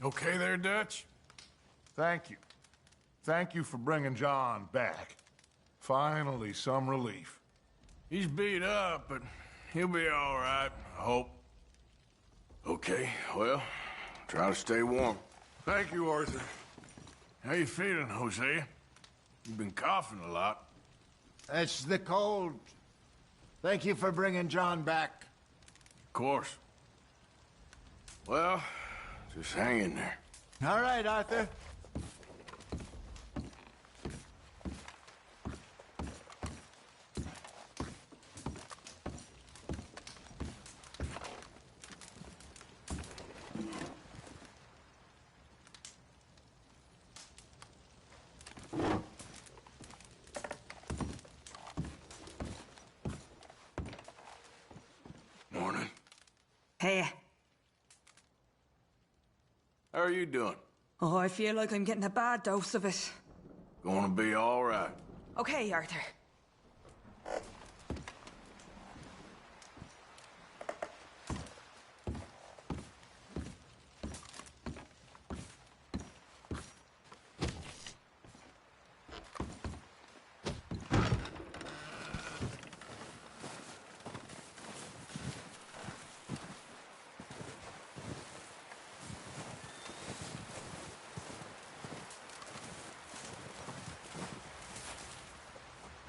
Okay there, Dutch? Thank you. Thank you for bringing John back. Finally, some relief. He's beat up, but he'll be all right, I hope. Okay, well, try to stay warm. Thank you, Arthur. How you feeling, Hosea? You've been coughing a lot. It's the cold. Thank you for bringing John back. Of course. Well, just hang in there. All right, Arthur. Morning. Hey. How are you doing? Oh, I feel like I'm getting a bad dose of it. Gonna be all right. Okay, Arthur.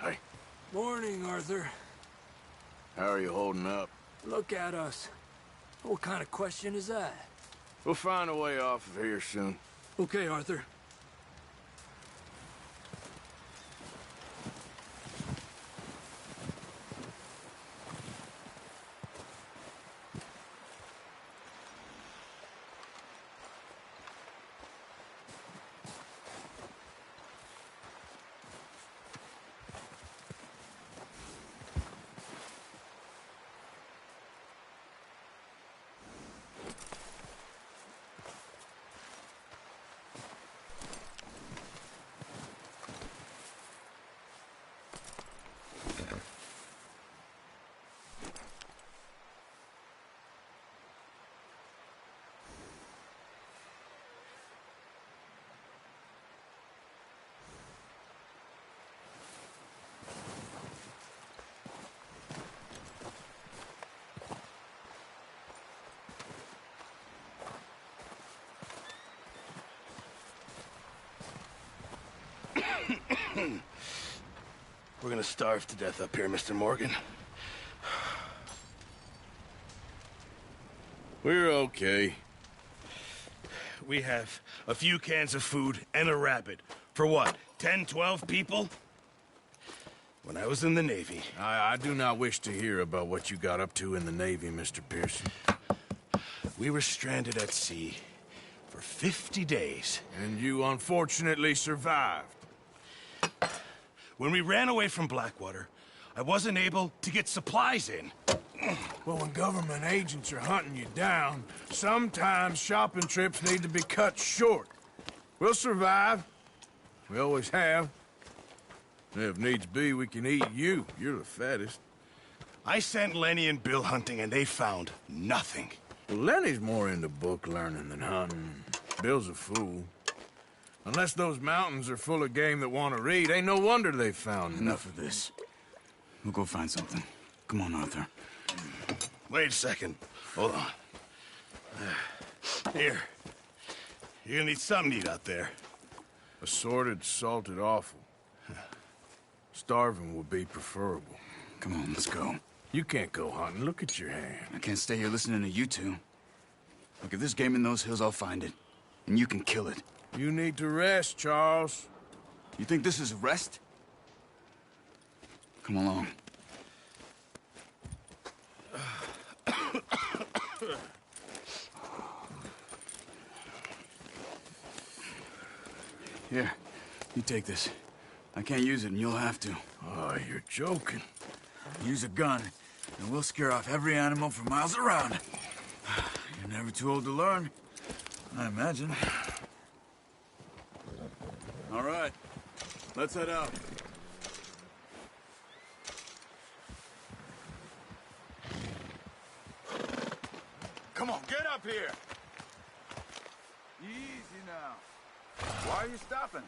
Hey, Morning, Arthur. how are you holding up? Look at us. What kind of question is that? We'll find a way off of here soon. Okay, Arthur. We're gonna starve to death up here, Mr. Morgan. We're okay. We have a few cans of food and a rabbit. For what, 10, 12 people? When I was in the Navy... I do not wish to hear about what you got up to in the Navy, Mr. Pearson. We were stranded at sea for 50 days. And you unfortunately survived. When we ran away from Blackwater, I wasn't able to get supplies in. Well, when government agents are hunting you down, sometimes shopping trips need to be cut short. We'll survive. We always have. If needs be, we can eat you. You're the fattest. I sent Lenny and Bill hunting, and they found nothing. Well, Lenny's more into book learning than hunting. Bill's a fool. Unless those mountains are full of game that want to read, ain't no wonder they found Enough of this. We'll go find something. Come on, Arthur. Wait a second. Hold on. Here. You're gonna need something to eat out there. Assorted, salted offal. Starving would be preferable. Come on, let's go. You can't go hunting. Look at your hand. I can't stay here listening to you two. Look, if there's game in those hills, I'll find it. And you can kill it. You need to rest, Charles. You think this is rest? Come along. Here, you take this. I can't use it, and you'll have to. Oh, you're joking. Use a gun, and we'll scare off every animal for miles around. You're never too old to learn, I imagine. All right, let's head out. Come on, get up here. are you stopping?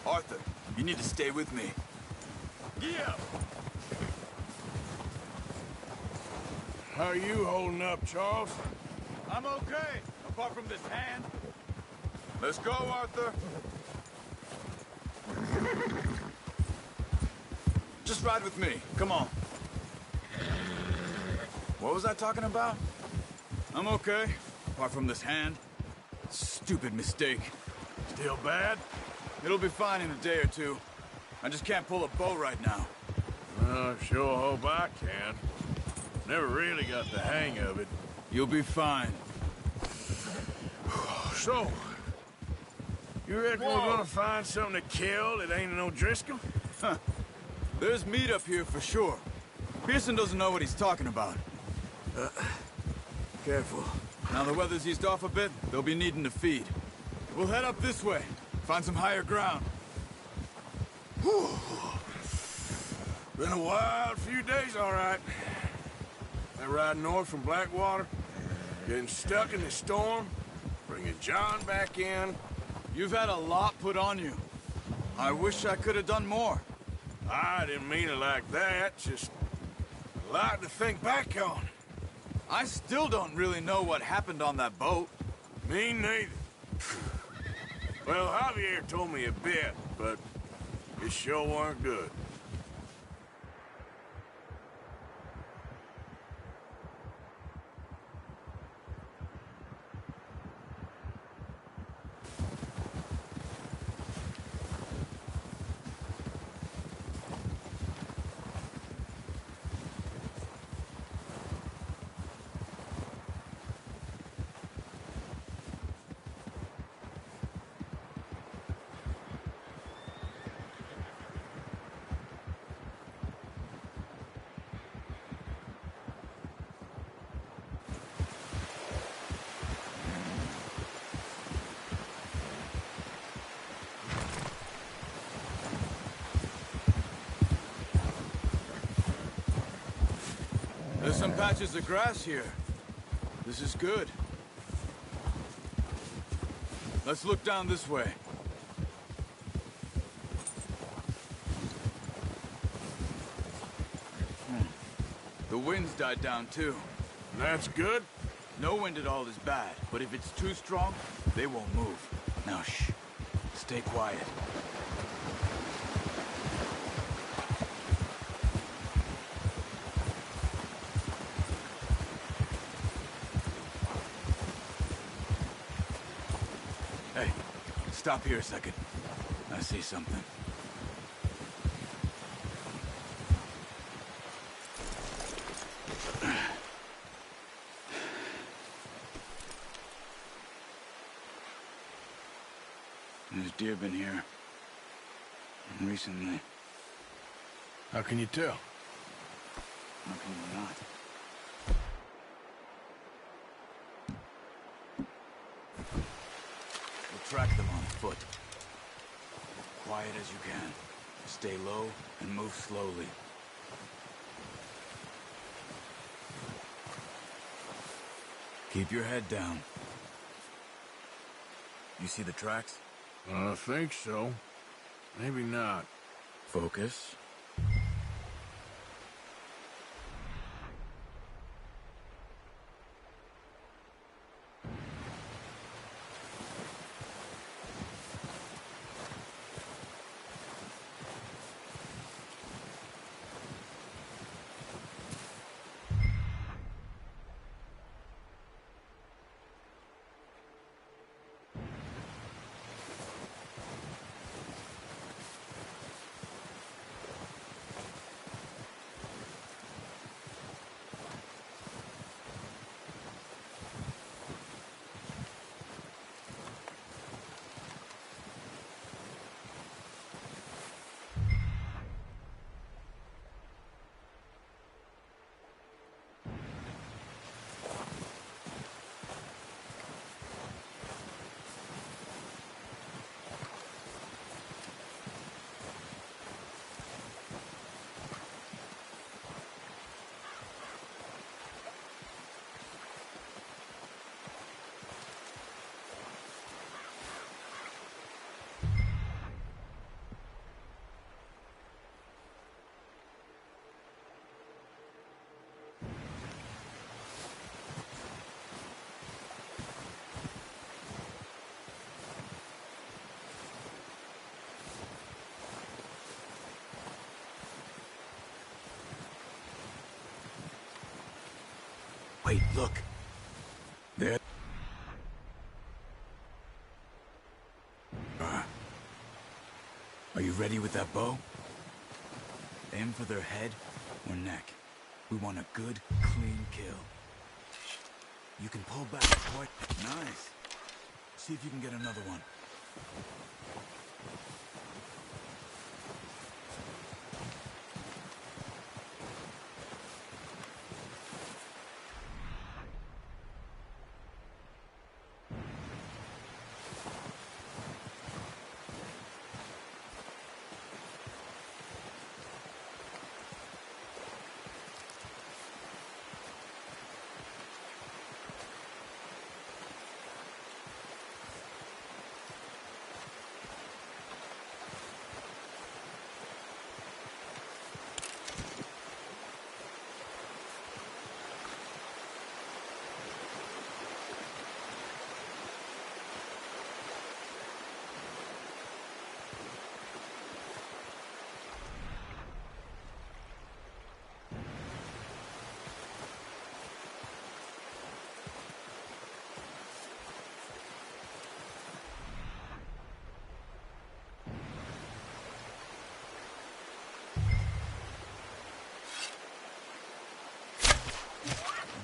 Arthur, you need to stay with me. Yeah. How are you holding up, Charles? I'm okay, apart from this hand. Let's go, Arthur. Just ride with me. Come on. What was I talking about? I'm okay, apart from this hand. Stupid mistake. Still bad? It'll be fine in a day or two. I just can't pull a bow right now. I sure hope I can. Never really got the hang of it. You'll be fine. So, you reckon we're gonna find something to kill that ain't no Driscoll? Huh. There's meat up here for sure. Pearson doesn't know what he's talking about. Careful. Now the weather's eased off a bit, they'll be needing to feed. We'll head up this way, find some higher ground. Whew. Been a wild few days, all right. That ride north from Blackwater, getting stuck in the storm, bringing John back in. You've had a lot put on you. I wish I could have done more. I didn't mean it like that, just a lot to think back on. I still don't really know what happened on that boat. Me neither. Well, Javier told me a bit, but it sure weren't good. There's some patches of grass here. This is good. Let's look down this way. The wind's died down too. That's good. No wind at all is bad, but if it's too strong, they won't move. Now shh. Stay quiet. Hey, stop here a second. I see something. There's deer been here. Recently. How can you tell? How can you not? We'll track them on foot. Quiet as you can. Stay low and move slowly. Keep your head down. You see the tracks? I think so. Maybe not. Focus. Wait, look. There. Are you ready with that bow? Aim for their head or neck. We want a good, clean kill. You can pull back quite nice. See if you can get another one.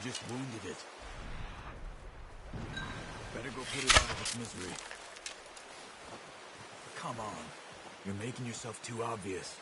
Just wounded it. Better go put it out of its misery. Come on. You're making yourself too obvious.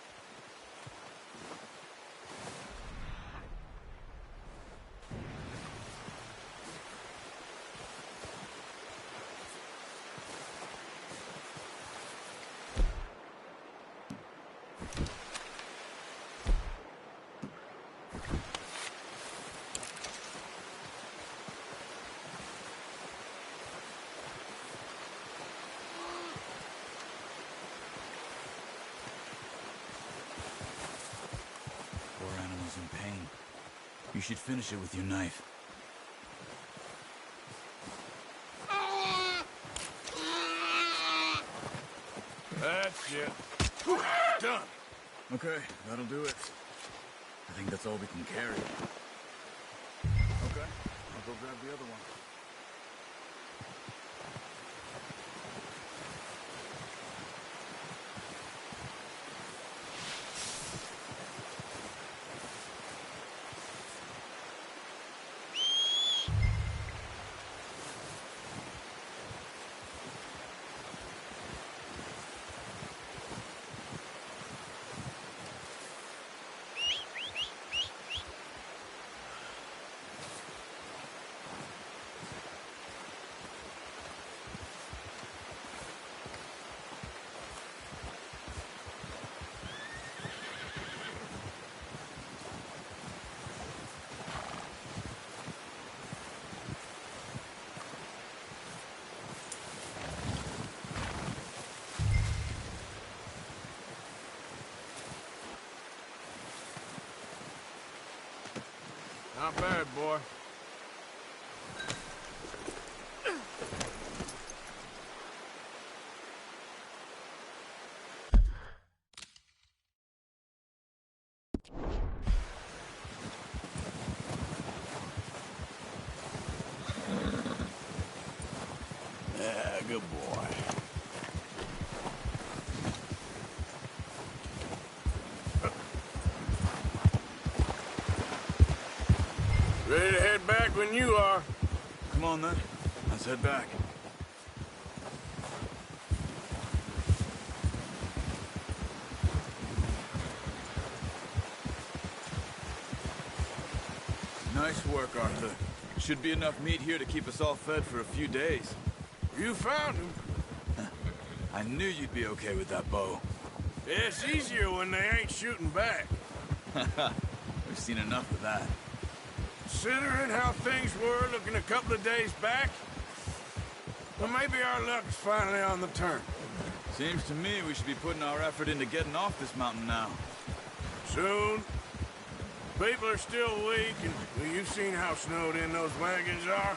In pain. You should finish it with your knife. That's it. Done. Okay, that'll do it. I think that's all we can carry. Okay, I'll go grab the other one. Not bad, boy. Yeah, good boy. Ready to head back when you are. Come on then, let's head back. Nice work, Arthur. Should be enough meat here to keep us all fed for a few days. You found him. I knew you'd be okay with that bow. Yeah, it's easier when they ain't shooting back. We've seen enough of that. Considering how things were looking a couple of days back, well, maybe our luck's finally on the turn. Seems to me we should be putting our effort into getting off this mountain now. Soon. People are still weak, and well, you've seen how snowed in those wagons are.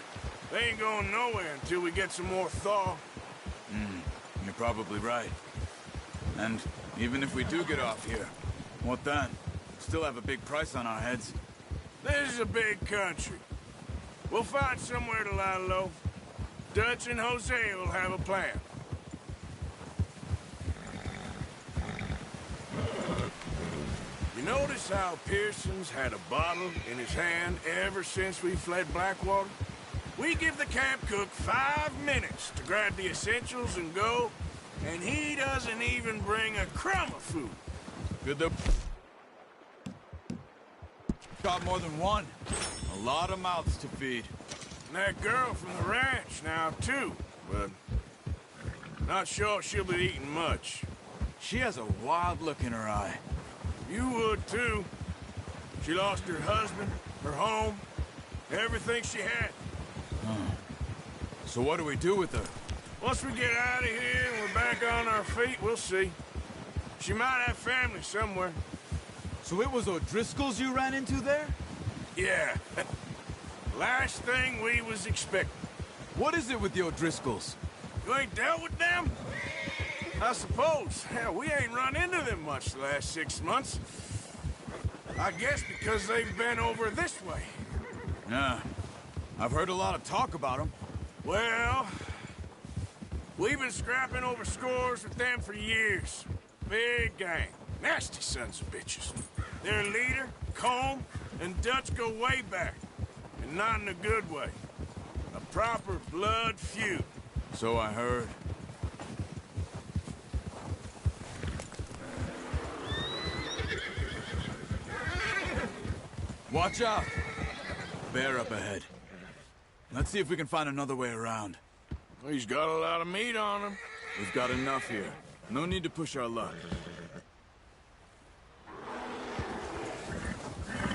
They ain't going nowhere until we get some more thaw. You're probably right. And even if we do get off here, what then? Still have a big price on our heads. This is a big country. We'll find somewhere to lie low. Dutch and Hosea will have a plan. You notice how Pearson's had a bottle in his hand ever since we fled Blackwater? We give the camp cook 5 minutes to grab the essentials and go, and he doesn't even bring a crumb of food. Good though. Got more than one. A lot of mouths to feed. And that girl from the ranch now, too, but not sure she'll be eating much. She has a wild look in her eye. You would, too. She lost her husband, her home, everything she had. So what do we do with her? Once we get out of here and we're back on our feet, we'll see. She might have family somewhere. So it was O'Driscoll's you ran into there? Yeah. Last thing we was expecting. What is it with the O'Driscolls? You ain't dealt with them? I suppose. Hell, we ain't run into them much the last 6 months. I guess because they've been over this way. Yeah. I've heard a lot of talk about them. Well, we've been scrapping over scores with them for years. Big gang. Nasty sons of bitches. Their leader, Combe, and Dutch go way back. And not in a good way. A proper blood feud. So I heard. Watch out! Bear up ahead. Let's see if we can find another way around. He's got a lot of meat on him. We've got enough here. No need to push our luck.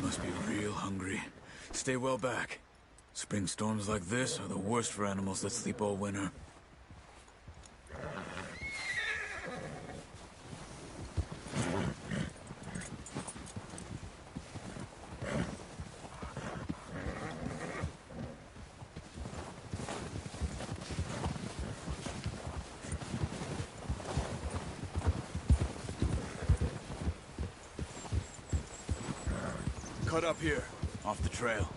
Must be real hungry. Stay well back. Spring storms like this are the worst for animals that sleep all winter. Cut up here, off the trail.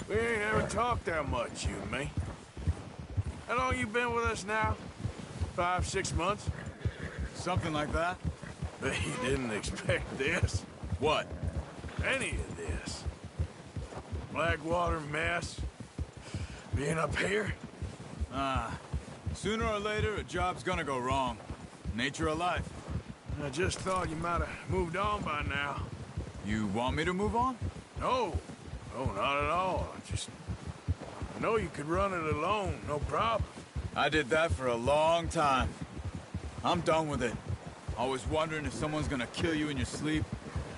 We ain't ever talked that much, you and me. How long you been with us now? 5, 6 months? Something like that? Bet you didn't expect this. What? Any of this. Blackwater mess. Being up here. Sooner or later, a job's gonna go wrong. Nature of life. I just thought you might have moved on by now. You want me to move on? No. No, not at all. I know you could run it alone, no problem. I did that for a long time. I'm done with it. Always wondering if someone's gonna kill you in your sleep.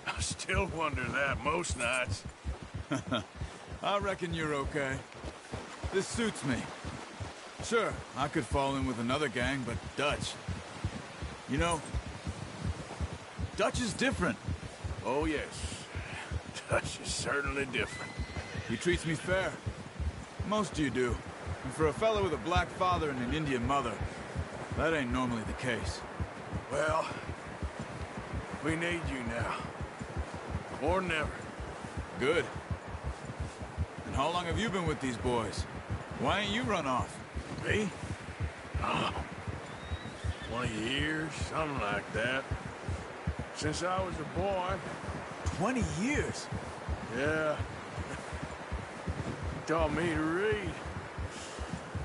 I still wonder that most nights. I reckon you're okay. This suits me. Sure, I could fall in with another gang, but Dutch... You know, Dutch is different. Oh, yes. Dutch is certainly different. He treats me fair. Most of you do. And for a fellow with a black father and an Indian mother, that ain't normally the case. Well, we need you now. More than ever. Good. And how long have you been with these boys? Why ain't you run off? Me? Oh, 20 years, something like that. Since I was a boy. 20 years? Yeah. He taught me to read.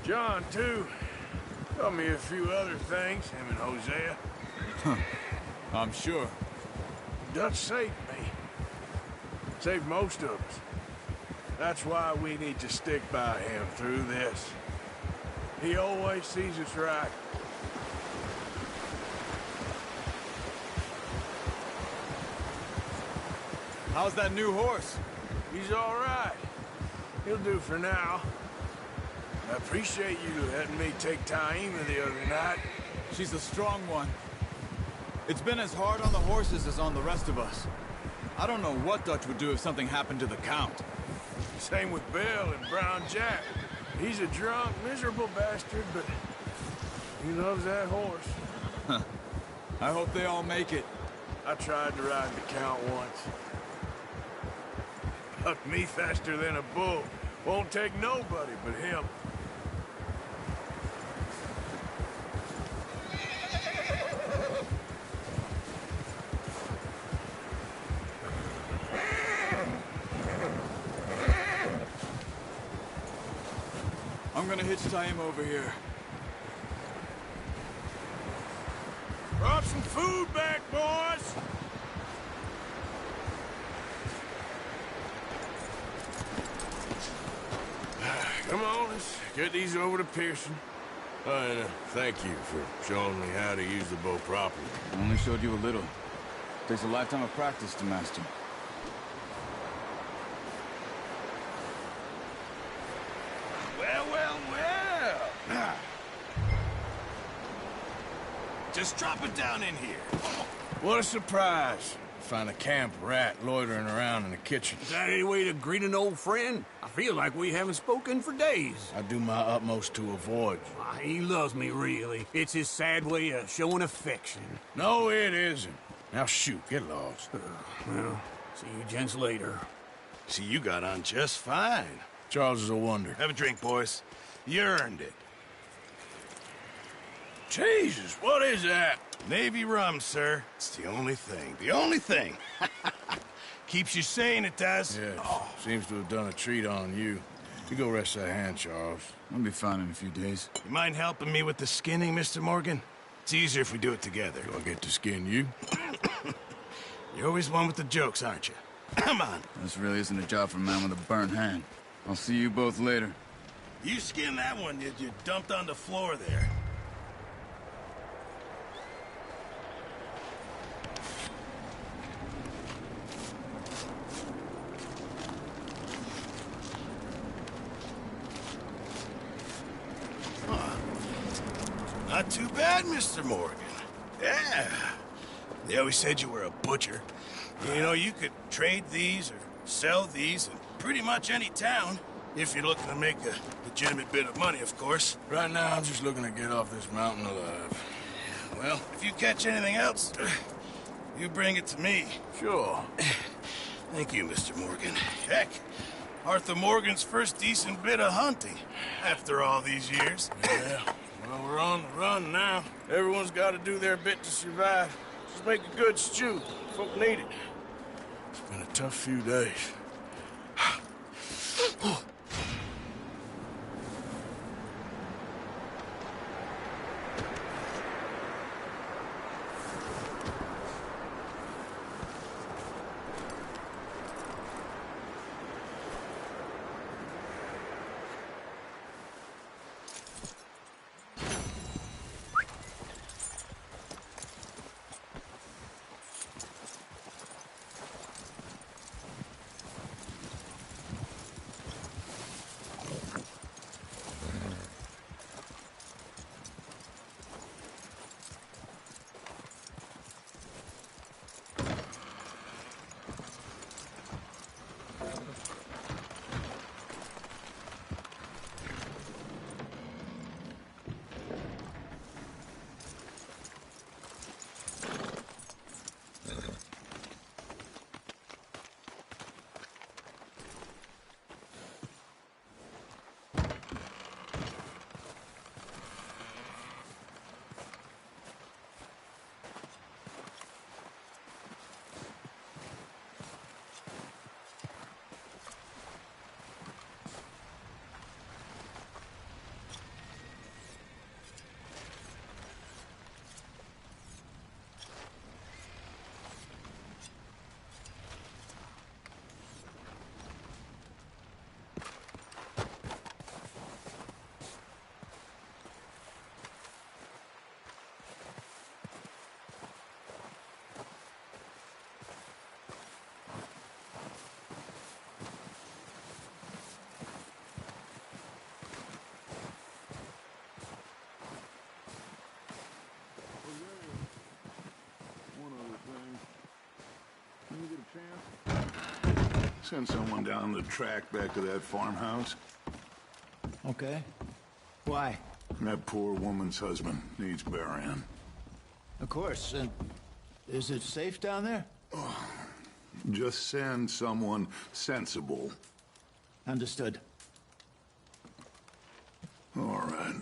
John, too. Taught me a few other things, him and Hosea. I'm sure. Dutch saved me. Saved most of us. That's why we need to stick by him through this. He always sees us right. How's that new horse? He's all right. He'll do for now. I appreciate you letting me take Taima the other night. She's a strong one. It's been as hard on the horses as on the rest of us. I don't know what Dutch would do if something happened to the Count. Same with Bill and Brown Jack. He's a drunk, miserable bastard, but he loves that horse. I hope they all make it. I tried to ride the Count once. Bucked me faster than a bull. Won't take nobody but him. I'm gonna hitch tie him over here. Brought some food back, boys! Come on, let's get these over to Pearson. And thank you for showing me how to use the bow properly. I only showed you a little. Takes a lifetime of practice to master. Well. Just drop it down in here. What a surprise. Find a camp rat loitering around in the kitchen. Is that any way to greet an old friend? I feel like we haven't spoken for days. I do my utmost to avoid you. He loves me, really. It's his sad way of showing affection. No, it isn't. Now shoot, get lost. Well, see you gents later. See, you got on just fine. Charles is a wonder. Have a drink, boys. You earned it. Jesus, what is that? Navy rum, sir. It's the only thing. The only thing. Keeps you sane, it does. Yes, seems to have done a treat on you. You go rest that hand, Charles. I'll be fine in a few days. You mind helping me with the skinning, Mr. Morgan? It's easier if we do it together. Do I get to skin you? You're always one with the jokes, aren't you? Come on. This really isn't a job for a man with a burnt hand. I'll see you both later. You skinned that one you dumped on the floor there. Not too bad, Mr. Morgan. Yeah. They always said you were a butcher. You know, you could trade these or sell these in pretty much any town, if you're looking to make a legitimate bit of money, of course. Right now, I'm just looking to get off this mountain alive. Well, if you catch anything else, you bring it to me. Sure. Thank you, Mr. Morgan. Heck, Arthur Morgan's first decent bit of hunting after all these years. Yeah. Well, we're on the run now. Everyone's got to do their bit to survive. Just make a good stew. Folk need it. It's been a tough few days. Send someone down the track back to that farmhouse. Okay. Why? That poor woman's husband needs burying. Of course. And is it safe down there? Just send someone sensible. Understood. All right.